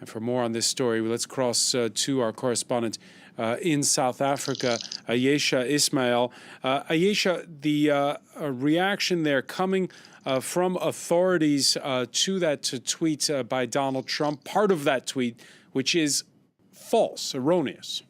And for more on this story, let's cross to our correspondent in South Africa, Ayesha Ismail. Ayesha, the reaction there coming from authorities to that tweet by Donald Trump, part of that tweet, which is false, erroneous.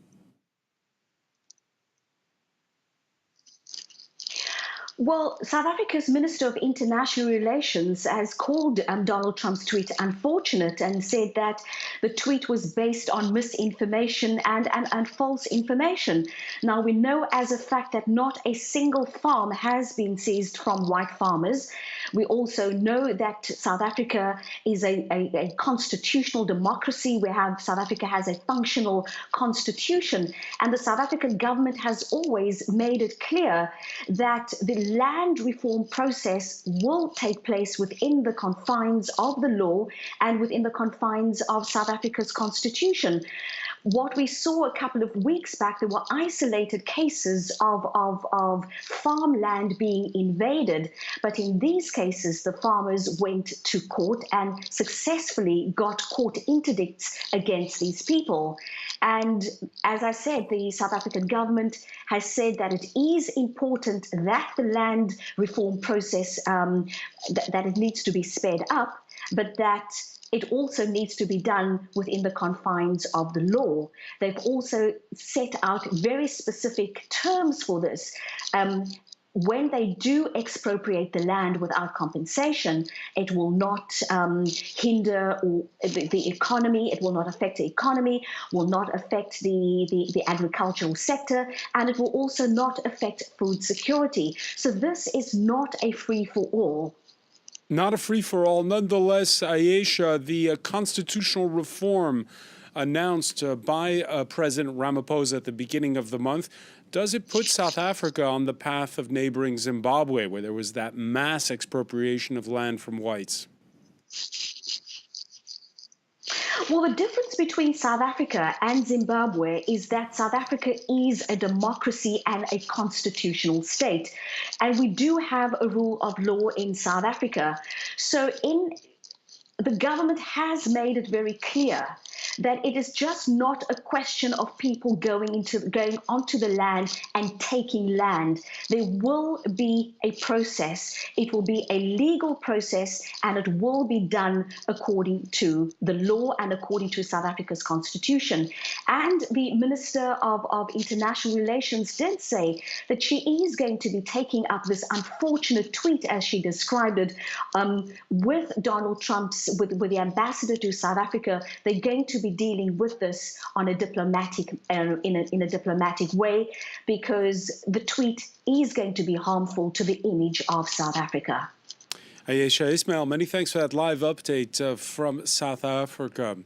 Well, South Africa's Minister of International Relations has called Donald Trump's tweet unfortunate and said that the tweet was based on misinformation and false information. Now, we know as a fact that not a single farm has been seized from white farmers. We also know that South Africa is a constitutional democracy. South Africa has a functional constitution, and the South African government has always made it clear that the land reform process will take place within the confines of the law and within the confines of South Africa's constitution. What we saw a couple of weeks back, there were isolated cases of farmland being invaded. But in these cases, the farmers went to court and successfully got court interdicts against these people. And as I said, the South African government has said that it is important that the land reform process, that it needs to be sped up, but that it also needs to be done within the confines of the law. They've also set out very specific terms for this. When they do expropriate the land without compensation, it will not hinder the economy, it will not affect the economy, will not affect the agricultural sector, and it will also not affect food security. So this is not a free-for-all. Not a free-for-all. Nonetheless, Ayesha, the constitutional reform announced by President Ramaphosa at the beginning of the month, does it put South Africa on the path of neighboring Zimbabwe, where there was that mass expropriation of land from whites? Well, the difference between South Africa and Zimbabwe is that South Africa is a democracy and a constitutional state. And we do have a rule of law in South Africa. So the government has made it very clear that it is just not a question of people going onto the land and taking land. There will be a process. It will be a legal process, and it will be done according to the law and according to South Africa's constitution. And the Minister of International Relations did say that she is going to be taking up this unfortunate tweet, as she described it, with Donald Trump's, with the ambassador to South Africa. They're going to be dealing with this on a diplomatic, in a diplomatic way, because the tweet is going to be harmful to the image of South Africa. Ayesha Ismail, many thanks for that live update from South Africa.